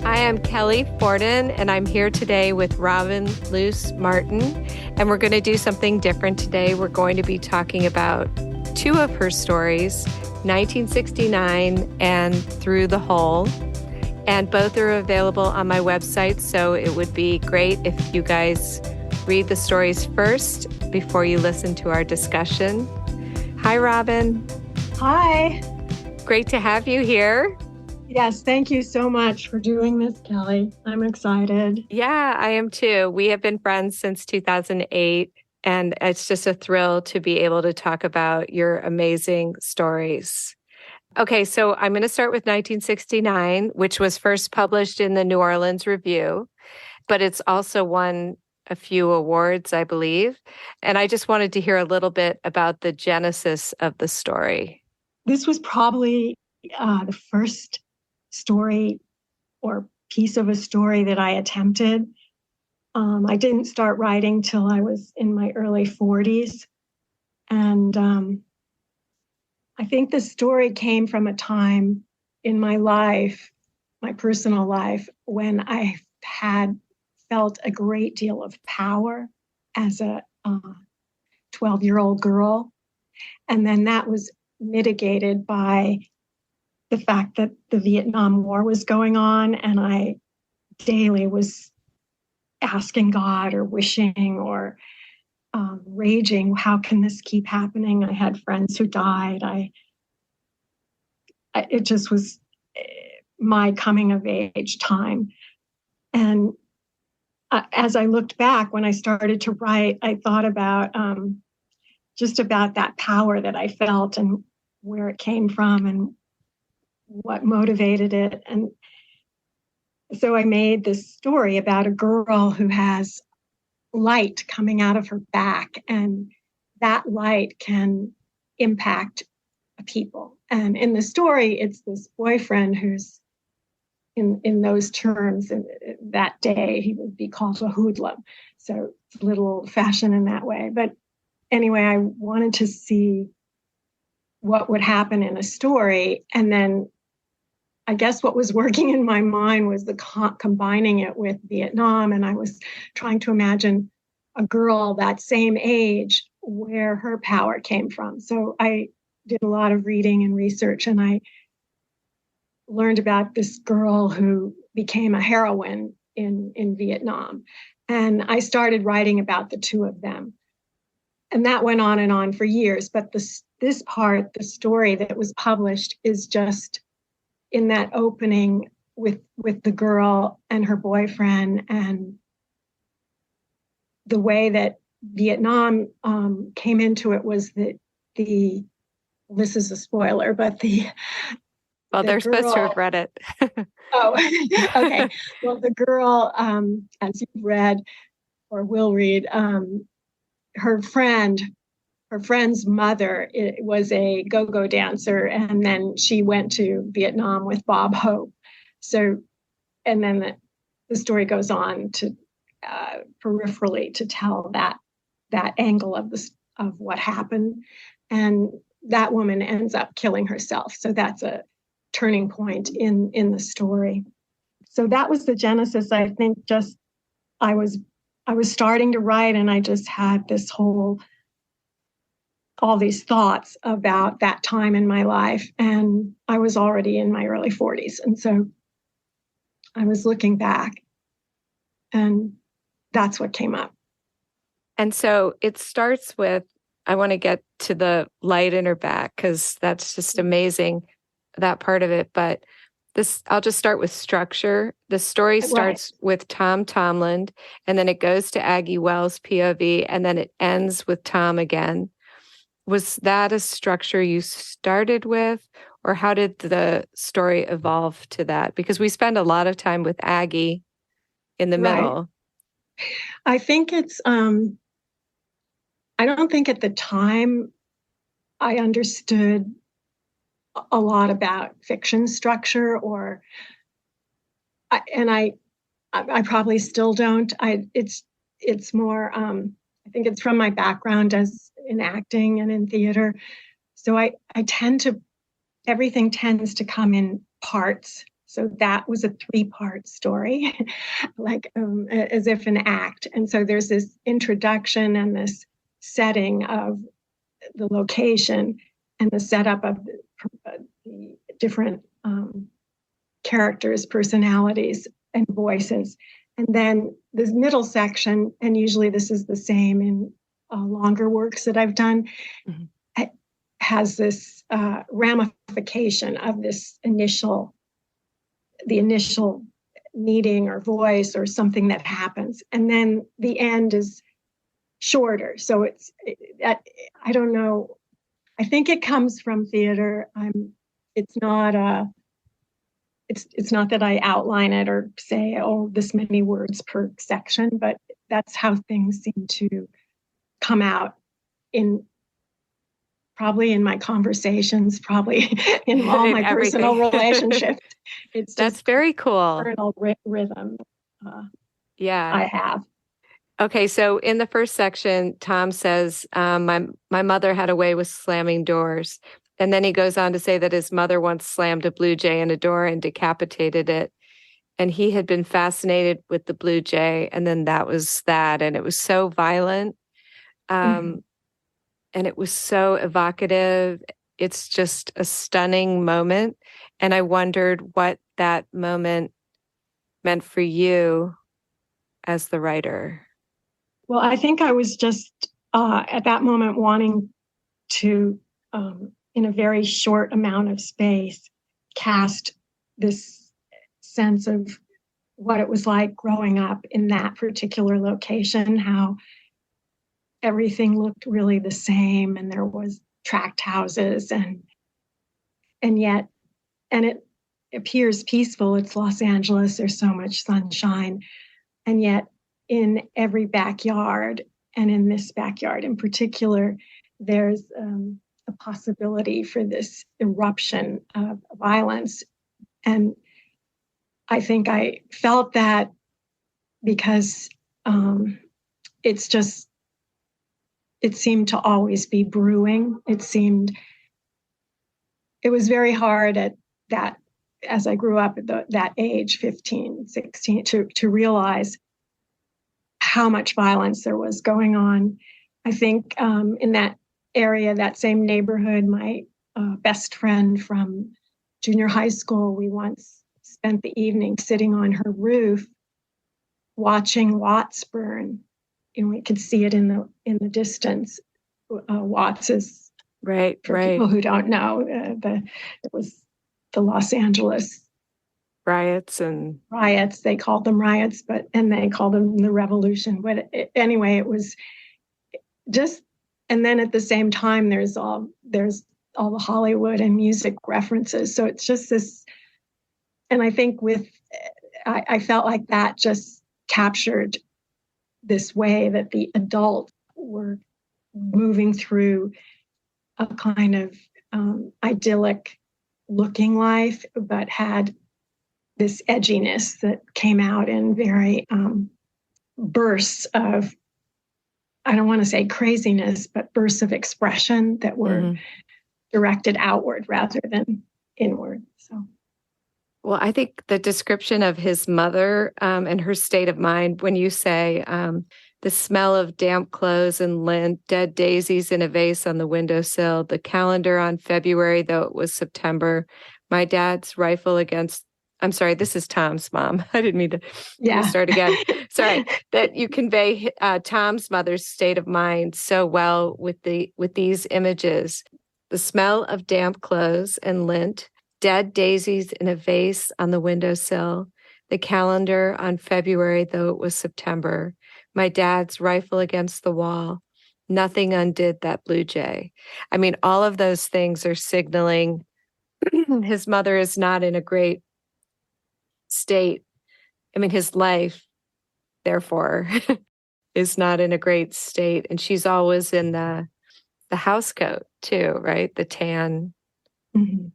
I am Kelly Forden, and I'm here today with Robin Luce Martin, and we're going to do something different today. We're going to be talking about two of her stories, 1969 and Through the Hole, and both are available on my website, so it would be great if you guys read the stories first before you listen to our discussion. Hi, Robin. Hi. Great to have you here. Yes, thank you so much for doing this, Kelly. I'm excited. Yeah, I am too. We have been friends since 2008, and it's just a thrill to be able to talk about your amazing stories. Okay, so I'm going to start with 1969, which was first published in the New Orleans Review, but it's also won a few awards, I believe. And I just wanted to hear a little bit about the genesis of the story. This was probably the first story or piece of a story that I attempted. I didn't start writing till I was in my early 40s. And I think the story came from a time in my life, my personal life, when I had felt a great deal of power as a 12-year-old girl. And then that was mitigated by the fact that the Vietnam War was going on, and I daily was asking God or wishing or raging, how can this keep happening? I had friends who died. It just was my coming of age time. And as I looked back, when I started to write, I thought about just about that power that I felt and where it came from and what motivated it. And so I made this story about a girl who has light coming out of her back, and that light can impact people. And in the story, it's this boyfriend who's in those terms, and that day he would be called a hoodlum. So it's a little old-fashioned in that way. But anyway, I wanted to see what would happen in a story. And then I guess what was working in my mind was combining it with Vietnam. And I was trying to imagine a girl that same age where her power came from. So I did a lot of reading and research, and I learned about this girl who became a heroine in Vietnam. And I started writing about the two of them. And that went on and on for years. But this part, the story that was published, is just in that opening with the girl and her boyfriend, and the way that Vietnam came into it was that this is a spoiler, but they're supposed to have read it. Oh, okay. Well, the girl, as you've read or will read, her friend's mother was a go-go dancer, and then she went to Vietnam with Bob Hope. So, and then the story goes on to peripherally to tell that angle of what happened, and that woman ends up killing herself. So that's a turning point in the story. So that was the genesis. I think just I was starting to write, and I just had all these thoughts about that time in my life. And I was already in my early 40s. And so I was looking back, and that's what came up. And so it starts with, I want to get to the light in her back, because that's just amazing, that part of it. But I'll just start with structure. The story starts with Tom Tomland, and then it goes to Aggie Wells' POV, and then it ends with Tom again. Was that a structure you started with, or how did the story evolve to that? Because we spend a lot of time with Aggie in the middle. I think it's, I don't think at the time I understood a lot about fiction structure, and I probably still don't. It's more, I think it's from my background as in acting and in theater. So I tend to, everything tends to come in parts. So that was a 3-part story, like as if an act. And so there's this introduction and this setting of the location and the setup of the different characters, personalities, and voices. And then this middle section, and usually this is the same in longer works that I've done, has this ramification of this the initial meeting or voice or something that happens. And then the end is shorter. So I don't know. I think it comes from theater. It's not it's not that I outline it or say, oh, this many words per section, but that's how things seem to come out probably in my conversations, probably in all my personal relationships. That's very cool. Internal rhythm. Yeah, I have. Okay, so in the first section, Tom says, my mother had a way with slamming doors. And then he goes on to say that his mother once slammed a blue jay in a door and decapitated it. And he had been fascinated with the blue jay. And then that was that. And it was so violent. And it was so evocative. It's just a stunning moment. And I wondered what that moment meant for you as the writer. Well, I think I was just at that moment wanting to, in a very short amount of space, cast this sense of what it was like growing up in that particular location, how everything looked really the same, and there was tract houses, and yet, and it appears peaceful. It's Los Angeles. There's so much sunshine, and yet in every backyard, and in this backyard in particular, there's a possibility for this eruption of violence. And I think I felt that because it seemed to always be brewing. It was very hard at that, as I grew up at that age, 15, 16, to realize how much violence there was going on. I think in that area, that same neighborhood, my best friend from junior high school, we once spent the evening sitting on her roof watching Watts burn. And we could see it in the distance. Watts is, right, for people who don't know, it was the Los Angeles riots. They called them riots, and they called them the revolution. But anyway, it was just, and then at the same time, there's all the Hollywood and music references. So it's just this, and I think I felt like that just captured this way that the adults were moving through a kind of idyllic looking life, but had this edginess that came out in very bursts of, I don't want to say craziness, but bursts of expression that were directed outward rather than inward. So, well, I think the description of his mother and her state of mind, when you say the smell of damp clothes and lint, dead daisies in a vase on the windowsill, the calendar on February, though it was September, my dad's rifle against, I'm sorry, this is Tom's mom. I didn't mean to start again. Sorry, that you convey Tom's mother's state of mind so well with these images. The smell of damp clothes and lint, dead daisies in a vase on the windowsill, the calendar on February, though it was September, my dad's rifle against the wall, nothing undid that blue jay. I mean, all of those things are signaling his mother is not in a great state. I mean, his life, therefore, is not in a great state. And she's always in the house coat too, right? The tan. Mm-hmm.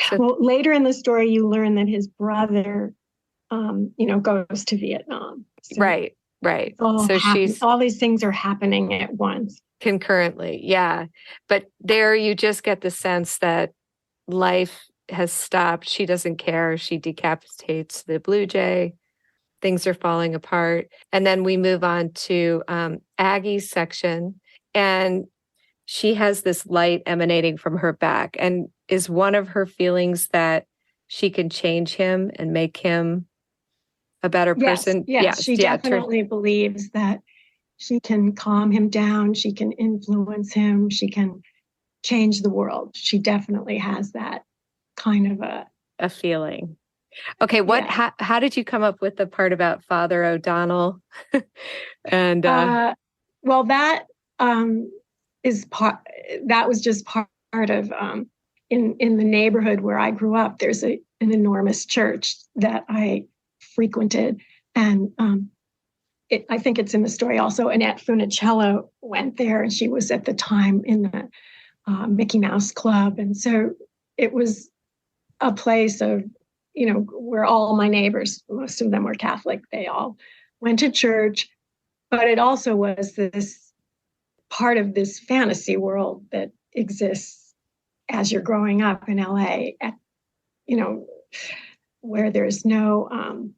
So, well, later in the story, you learn that his brother, goes to Vietnam. So right. So all these things are happening at once. Concurrently, yeah. But there you just get the sense that life has stopped. She doesn't care. She decapitates the blue jay. Things are falling apart. And then we move on to Aggie's section, and she has this light emanating from her back. And is one of her feelings that she can change him and make him a better person? Yes, she definitely believes that she can calm him down. She can influence him. She can change the world. She definitely has that kind of a feeling. Okay, how did you come up with the part about Father O'Donnell? And well, that was just part of in the neighborhood where I grew up. There's an enormous church that I frequented, and I think it's in the story also. Annette Funicello went there, and she was at the time in the Mickey Mouse Club, and so it was a place of, where all my neighbors, most of them were Catholic, they all went to church, but it also was this part of this fantasy world that exists as you're growing up in LA, where there's no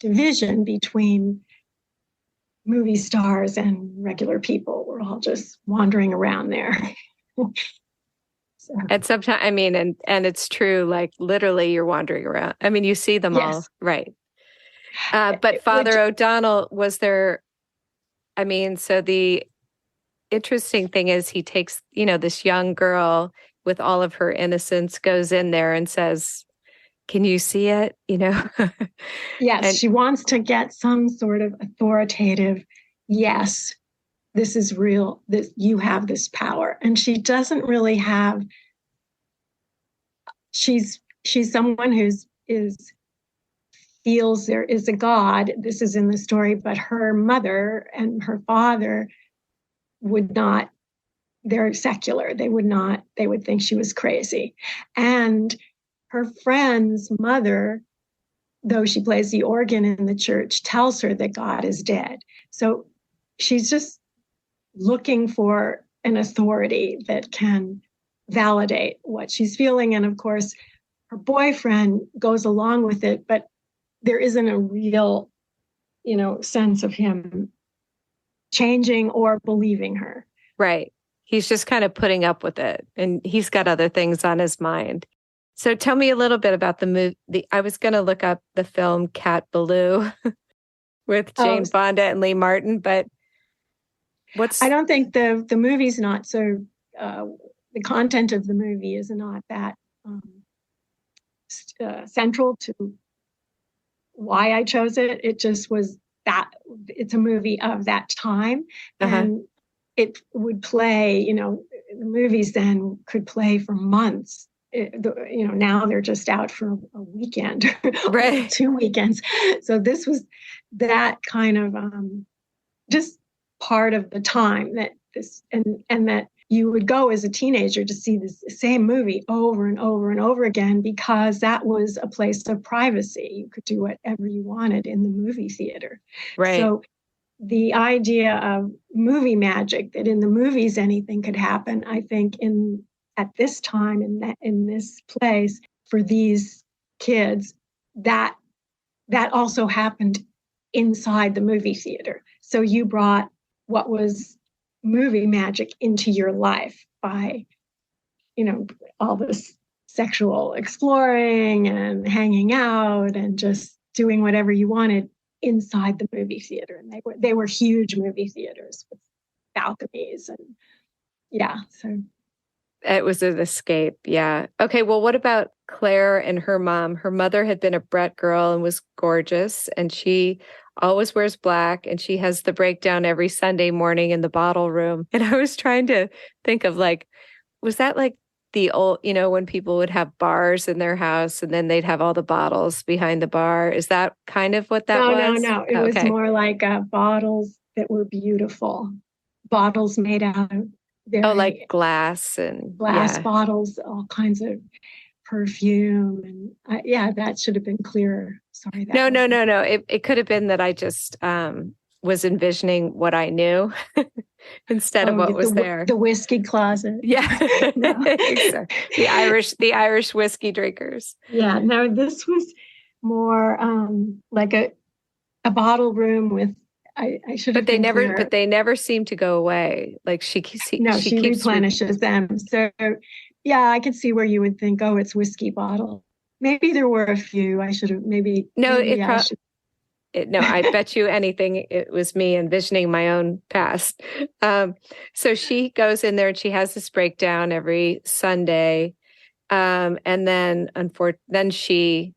division between movie stars and regular people. We're all just wandering around there. So. And sometimes, and it's true, like literally you're wandering around. You see them all, right. But Father O'Donnell, was there, so the interesting thing is he takes, this young girl with all of her innocence, goes in there and says, can you see it? Yes, and she wants to get some sort of authoritative, yes, this is real, this, you have this power. And she doesn't really have, she's someone feels there is a God. This is in the story, but her mother and her father would not, they're secular. They would think she was crazy. And her friend's mother, though she plays the organ in the church, tells her that God is dead. So she's just looking for an authority that can validate what she's feeling. And of course, her boyfriend goes along with it, but there isn't a real, sense of him changing or believing her. Right. He's just kind of putting up with it, and he's got other things on his mind. So tell me a little bit about the movie. I was going to look up the film Cat Ballou with Jane Fonda and Lee Martin, but I don't think the movie's not so, the content of the movie is not that central to why I chose it. It just was that it's a movie of that time. And it would play, the movies then could play for months. Now they're just out for a weekend, right? 2 weekends. So this was that kind of just part of the time that this, and that you would go as a teenager to see this same movie over and over and over again, because that was a place of privacy. You could do whatever you wanted in the movie theater. Right. So the idea of movie magic, that in the movies anything could happen, I think at this time in this place for these kids, that also happened inside the movie theater. So you brought what was movie magic into your life by, all this sexual exploring and hanging out and just doing whatever you wanted inside the movie theater. And they were huge movie theaters with balconies, and so it was an escape. Yeah. Okay. Well, what about Claire and her mom? Her mother had been a Brett girl and was gorgeous, and she always wears black, and she has the breakdown every Sunday morning in the bottle room. And I was trying to think of was that like the old, when people would have bars in their house and then they'd have all the bottles behind the bar? Is that kind of what that was? No. It was more like bottles that were beautiful, bottles made out of like glass bottles, all kinds of perfume, and that should have been clearer. Sorry. No. It could have been that I just was envisioning what I knew. instead of what was there. The whiskey closet. Yeah. The Irish whiskey drinkers. Yeah. No, this was more like a bottle room with, I should have been clearer. But they never seem to go away. Like she she replenishes them. So yeah, I could see where you would think, oh, it's whiskey bottle. Maybe there were a few. I should have I bet you anything it was me envisioning my own past. So she goes in there and she has this breakdown every Sunday. And then she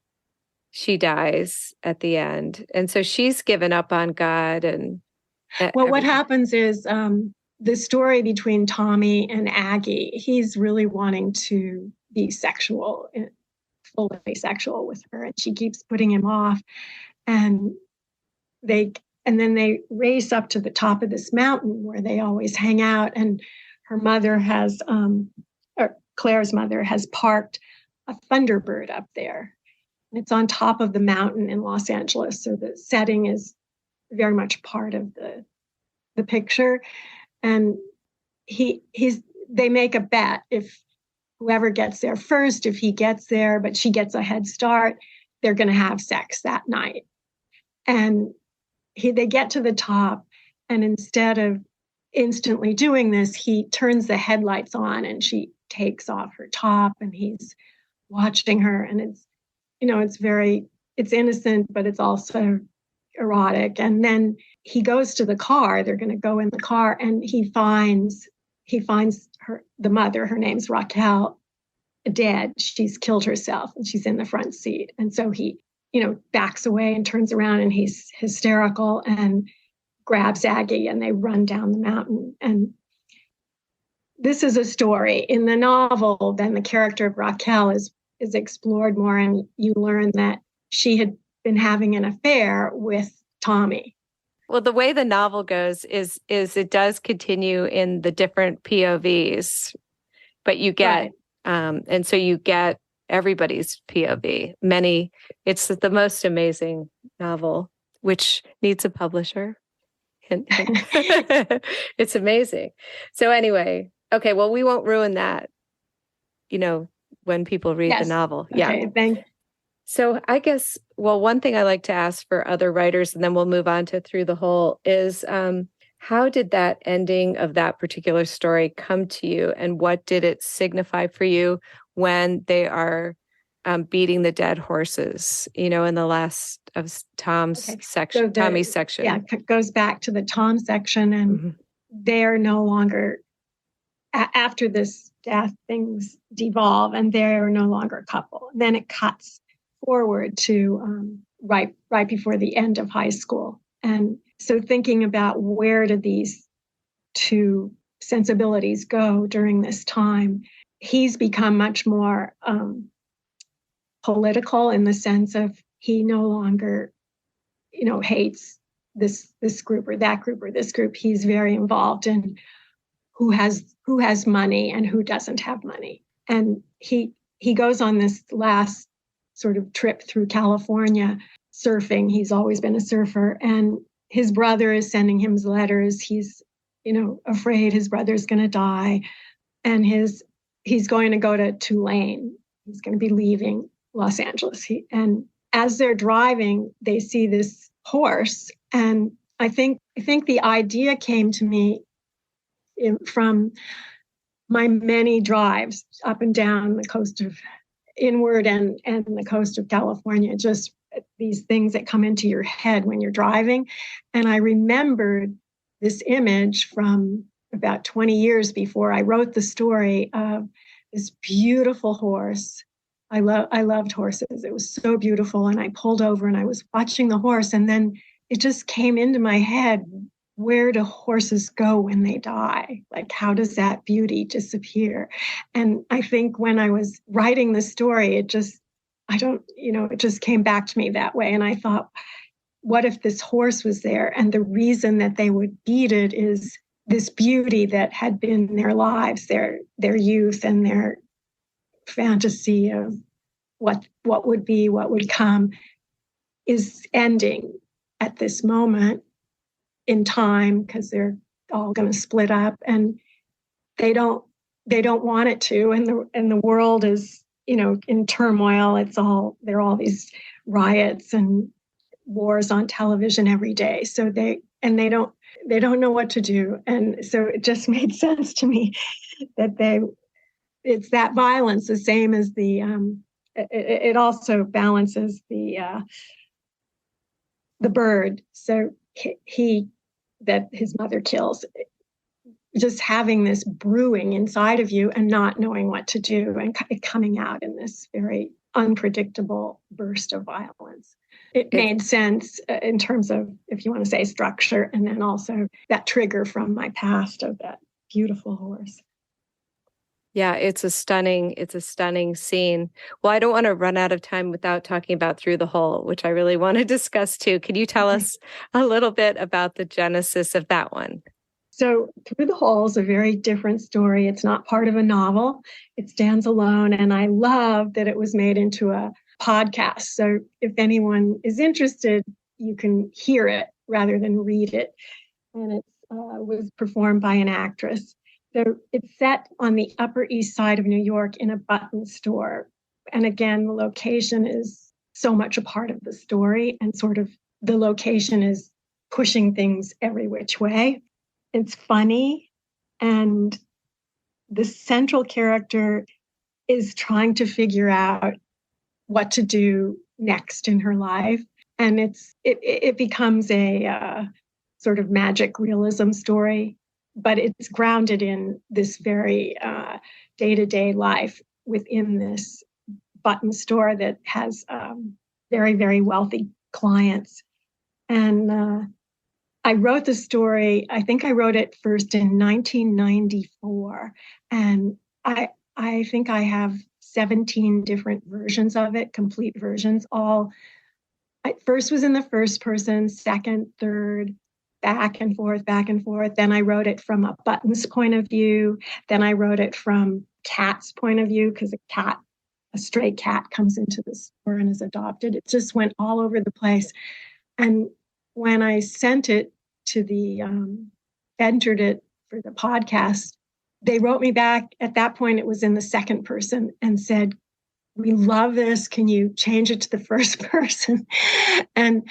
dies at the end. And so she's given up on God. And what happens is the story between Tommy and Aggie, he's really wanting to be fully sexual with her. And she keeps putting him off. And then they race up to the top of this mountain where they always hang out. And her mother Claire's mother has parked a Thunderbird up there. And it's on top of the mountain in Los Angeles. So the setting is very much part of the picture. And they make a bet, if whoever gets there first, if he gets there, but she gets a head start, they're going to have sex that night. And they get to the top, and instead of instantly doing this, he turns the headlights on and she takes off her top and he's watching her. And it's innocent, but it's also erotic. And then he goes to the car, they're going to go in the car, and he finds the mother, her name's Raquel, dead. She's killed herself and she's in the front seat. And so he backs away and turns around, and he's hysterical and grabs Aggie, and they run down the mountain. And this is a story. In the novel, then the character of Raquel is explored more, and you learn that she had been having an affair with Tommy. Well, the way the novel goes is it does continue in the different POVs, but you get, right. And so you get everybody's POV. It's the most amazing novel, which needs a publisher. It's amazing. So anyway, okay, well, we won't ruin that, when people read the novel. Okay, yeah. So I guess, one thing I like to ask for other writers, and then we'll move on to Through the Hole, is how did that ending of that particular story come to you, and what did it signify for you when they are beating the dead horses, in the last of Tommy's section? Yeah, it goes back to the Tom section, and they're no longer, after this death, things devolve, and they're no longer a couple. And then it cuts forward to right before the end of high school. And so thinking about where did these two sensibilities go during this time, he's become much more political, in the sense of he no longer, hates this group or that group or this group. He's very involved in who has money and who doesn't have money. And he goes on this last sort of trip through California surfing. He's always been a surfer, and his brother is sending him letters. He's, afraid his brother's going to die, and he's going to go to Tulane. He's going to be leaving Los Angeles. And as they're driving, they see this horse, and I think the idea came to me from my many drives up and down the coast of inward and the coast of California, just these things that come into your head when you're driving. And I remembered this image from about 20 years before I wrote the story of this beautiful horse. I loved horses. It was so beautiful. And I pulled over and I was watching the horse, and then it just came into my head, where do horses go when they die? Like, how does that beauty disappear? And I think when I was writing the story, it just came back to me that way. And I thought, what if this horse was there? And the reason that they would beat it is this beauty that had been their lives, their youth and their fantasy of what would be, what would come, is ending at this moment in time, because they're all going to split up, and they don't want it to, and the world is, in turmoil. There are all these riots and wars on television every day. So they don't know what to do. And so it just made sense to me that it's that violence, the same as it also balances the bird. So that his mother kills, just having this brewing inside of you and not knowing what to do, and coming out in this very unpredictable burst of violence. It made sense in terms of, if you want to say, structure, and then also that trigger from my past of that beautiful horse. Yeah, it's a stunning scene. Well, I don't want to run out of time without talking about Through the Hole, which I really want to discuss too. Can you tell us a little bit about the genesis of that one? So Through the Hole is a very different story. It's not part of a novel. It stands alone. And I love that it was made into a podcast. So if anyone is interested, you can hear it rather than read it. And it was performed by an actress. So it's set on the Upper East Side of New York in a button store. And again, the location is so much a part of the story, and sort of the location is pushing things every which way. It's funny, and the central character is trying to figure out what to do next in her life. And it becomes a sort of magic realism story, but it's grounded in this very day-to-day life within this button store that has very, very wealthy clients. And I wrote the story, I think I wrote it first in 1994, and I think I have 17 different versions of it, complete versions. I first was in the first person, second, third, back and forth. Then I wrote it from a button's point of view. Then I wrote it from Cat's point of view, because a stray cat comes into the store and is adopted. It just went all over the place. And when I sent it to entered it for the podcast, they wrote me back. At that point, it was in the second person, and said, "We love this. Can you change it to the first person?" And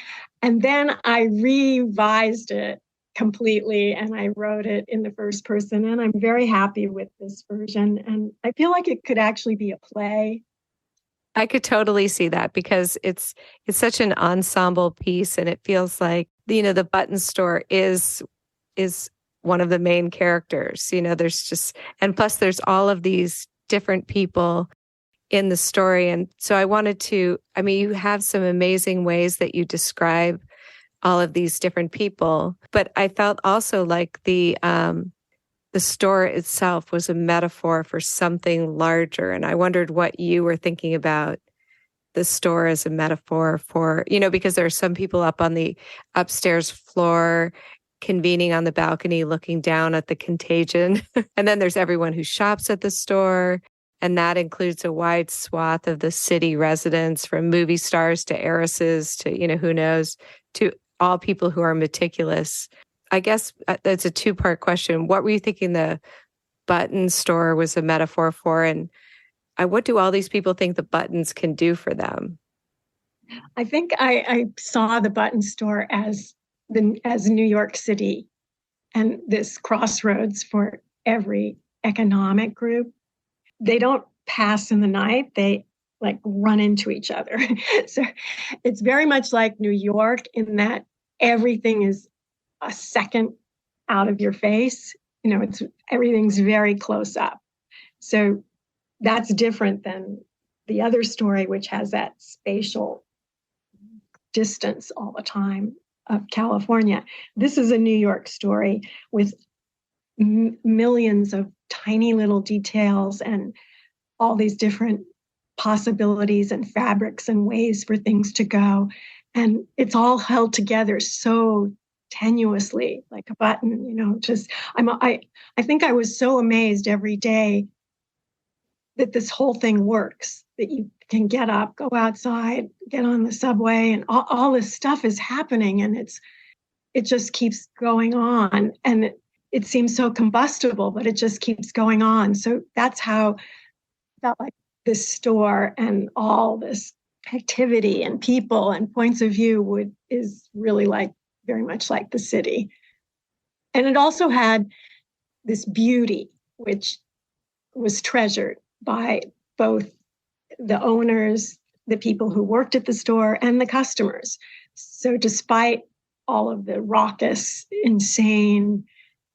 then I revised it completely, and I wrote it in the first person. And I'm very happy with this version. And I feel like it could actually be a play. I could totally see that, because it's such an ensemble piece, and it feels like, the button store is one of the main characters. There's just, and plus there's all of these different people in the story. And so you have some amazing ways that you describe all of these different people, but I felt also like the store itself was a metaphor for something larger. And I wondered what you were thinking about the store as a metaphor for, because there are some people up on the upstairs floor convening on the balcony, looking down at the contagion. And then there's everyone who shops at the store. And that includes a wide swath of the city residents, from movie stars to heiresses to, who knows, to all people who are meticulous. I guess that's a two-part question. What were you thinking the button store was a metaphor for? And what do all these people think the buttons can do for them? I think I saw the button store as New York City, and this crossroads for every economic group. They don't pass in the night. They like run into each other. So it's very much like New York, in that everything is a second out of your face. Everything's very close up. So that's different than the other story, which has that spatial distance all the time of California. This is a New York story with millions of tiny little details and all these different possibilities and fabrics and ways for things to go. And it's all held together so tenuously, like a button, I think I was so amazed every day that this whole thing works, that you can get up, go outside, get on the subway, and all this stuff is happening, and it just keeps going on. And it seems so combustible, but it just keeps going on. So that's how I felt like this store and all this activity and people and points of view is really like very much like the city. And it also had this beauty, which was treasured by both the owners, the people who worked at the store, and the customers. So despite all of the raucous, insane,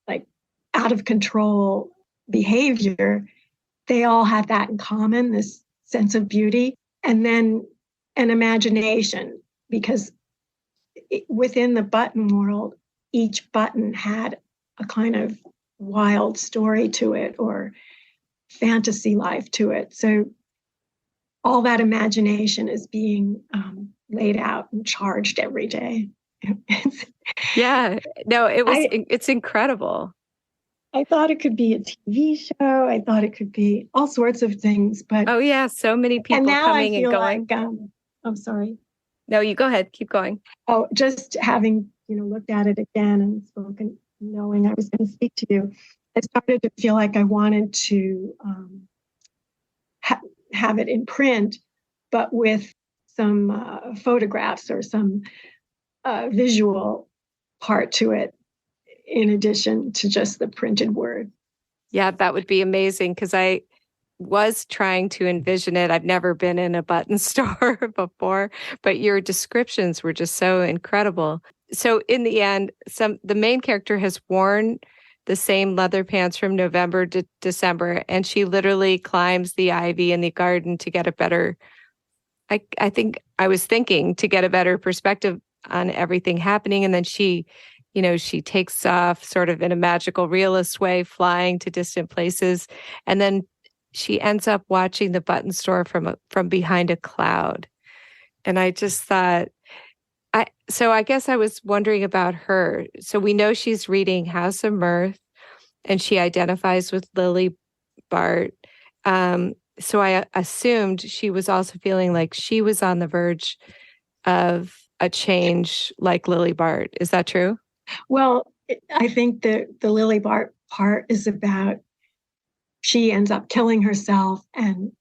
like out of control behavior, they all had that in common, this sense of beauty, and then an imagination, because within the button world, each button had a kind of wild story to it or fantasy life to it. So all that imagination is being laid out and charged every day. Yeah, no, it's incredible. I thought it could be a TV show. I thought it could be all sorts of things, but oh yeah, so many people and now coming I feel and going. Like, I'm sorry. No, you go ahead, keep going. Oh, just having looked at it again and spoken, knowing I was going to speak to you, I started to feel like I wanted to have it in print, but with some photographs or some visual part to it, in addition to just the printed word. Yeah, that would be amazing, because I was trying to envision it. I've never been in a button store before, but your descriptions were just so incredible. So in the end, the main character has worn the same leather pants from November to December, and she literally climbs the ivy in the garden to get a better, I think I was thinking, to get a better perspective on everything happening. And then she takes off sort of in a magical realist way, flying to distant places. And then she ends up watching the button store from behind a cloud. And I just thought, I guess I was wondering about her. So we know she's reading House of Mirth, and she identifies with Lily Bart. So I assumed she was also feeling like she was on the verge of a change like Lily Bart. Is that true? Well, I think the Lily Bart part is about she ends up killing herself, and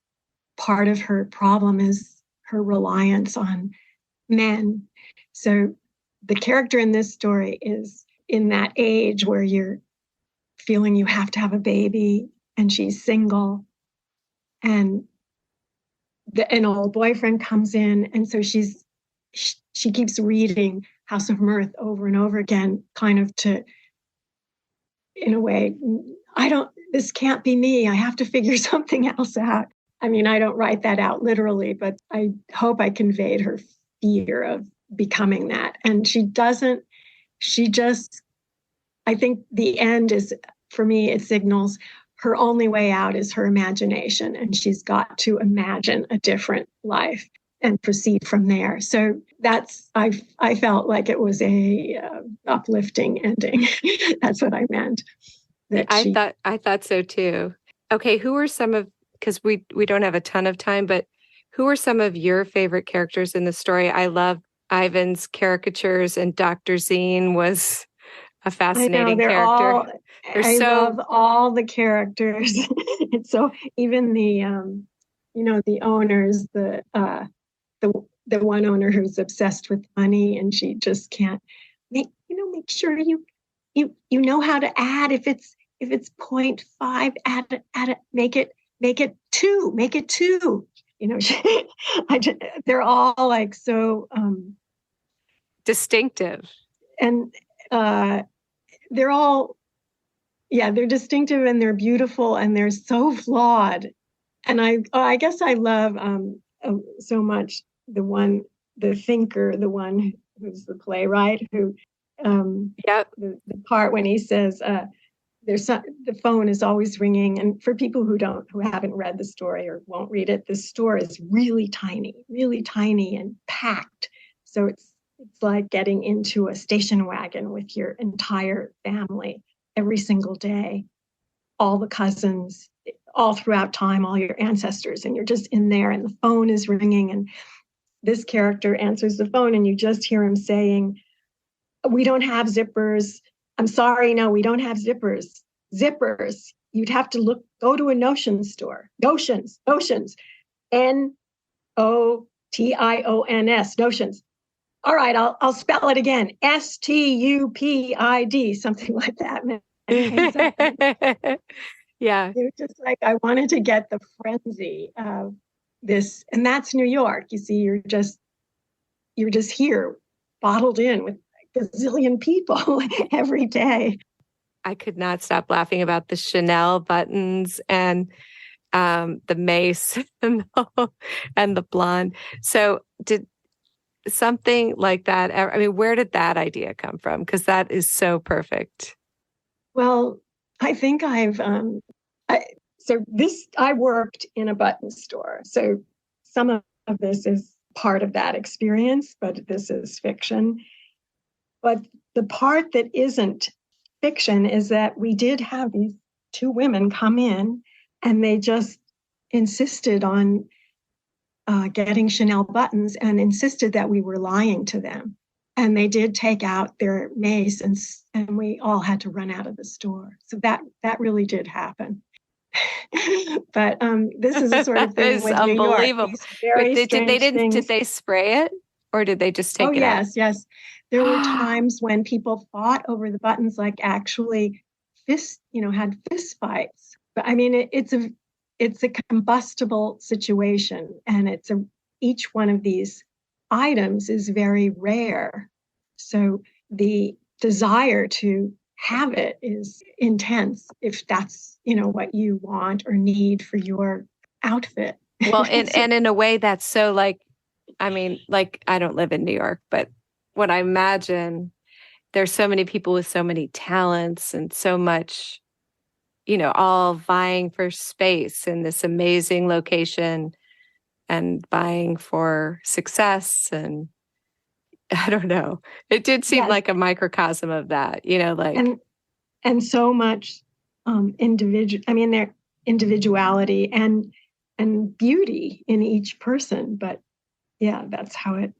part of her problem is her reliance on men. So the character in this story is in that age where you're feeling you have to have a baby, and she's single, and an old boyfriend comes in, and so she keeps reading House of Mirth over and over again, kind of to, in a way, this can't be me. I have to figure something else out. I mean, I don't write that out literally, but I hope I conveyed her fear of becoming that. And she doesn't, I think the end is, for me, it signals her only way out is her imagination. And she's got to imagine a different life and proceed from there. So I felt like it was a uplifting ending. That's what I meant. I thought so too. Okay, because we don't have a ton of time, but who are some of your favorite characters in the story? I love Ivan's caricatures, and Dr. Zine was a fascinating character. I love all the characters. And so even the the owners, the one owner who's obsessed with money, and she just can't make sure you know how to add. If it's 0.5, add it, make it 2. They're all like so distinctive, and they're distinctive, and they're beautiful, and they're so flawed. And I guess I love so much the thinker, the one who's the playwright, who the part when he says the phone is always ringing. And for people who haven't read the story or won't read it, the store is really tiny and packed. So it's like getting into a station wagon with your entire family every single day, all the cousins, all throughout time, all your ancestors, and you're just in there, and the phone is ringing, and this character answers the phone, and you just hear him saying, "We don't have zippers. I'm sorry, no, we don't have zippers. Zippers. You'd have to go to a notion store. Notions. Notions. Notions. All right, I'll spell it again. STUPID, something like that. Yeah. It was just like I wanted to get the frenzy of this, and that's New York. You see, you're just here, bottled in with a gazillion people every day. I could not stop laughing about the Chanel buttons and the mace and the blonde. So did something like that, I mean, where did that idea come from? Because that is so perfect. Well, I think I worked in a button store. So some of this is part of that experience, but this is fiction. But the part that isn't fiction is that we did have these two women come in and they just insisted on getting Chanel buttons and insisted that we were lying to them. And they did take out their mace and we all had to run out of the store. So that really did happen. But this is a sort of thing with unbelievable. New York. Did they spray it or did they just take it out? Yes. There were times when people fought over the buttons, like actually had fist fights. But I mean, it's a combustible situation, and each one of these items is very rare. So the desire to have it is intense if that's, what you want or need for your outfit. Well, and in a way that's so I don't live in New York, but what I imagine, there's so many people with so many talents and so much, all vying for space in this amazing location and vying for success. And I don't know, it did seem like a microcosm of that, and so much their individuality and beauty in each person. But yeah, that's how it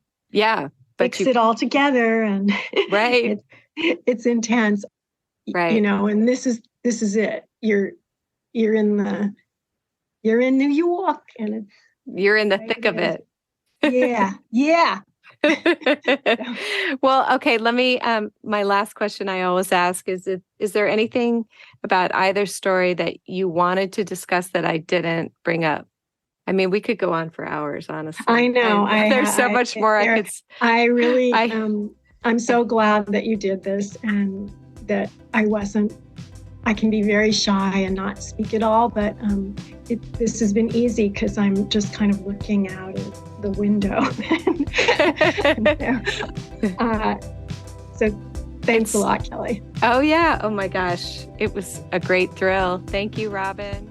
mix it all together, and right. it's intense, right? And this is it. You're in New York, and you're in the thick of it. Yeah. Well, okay. Let me. My last question I always ask is there anything about either story that you wanted to discuss that I didn't bring up? I mean, we could go on for hours, honestly. I know. There's so much more I could. I'm so glad that you did this, and that I can be very shy and not speak at all, but this has been easy because I'm just kind of looking out of the window. So thanks a lot, Kelly. Oh, yeah. Oh, my gosh. It was a great thrill. Thank you, Robin.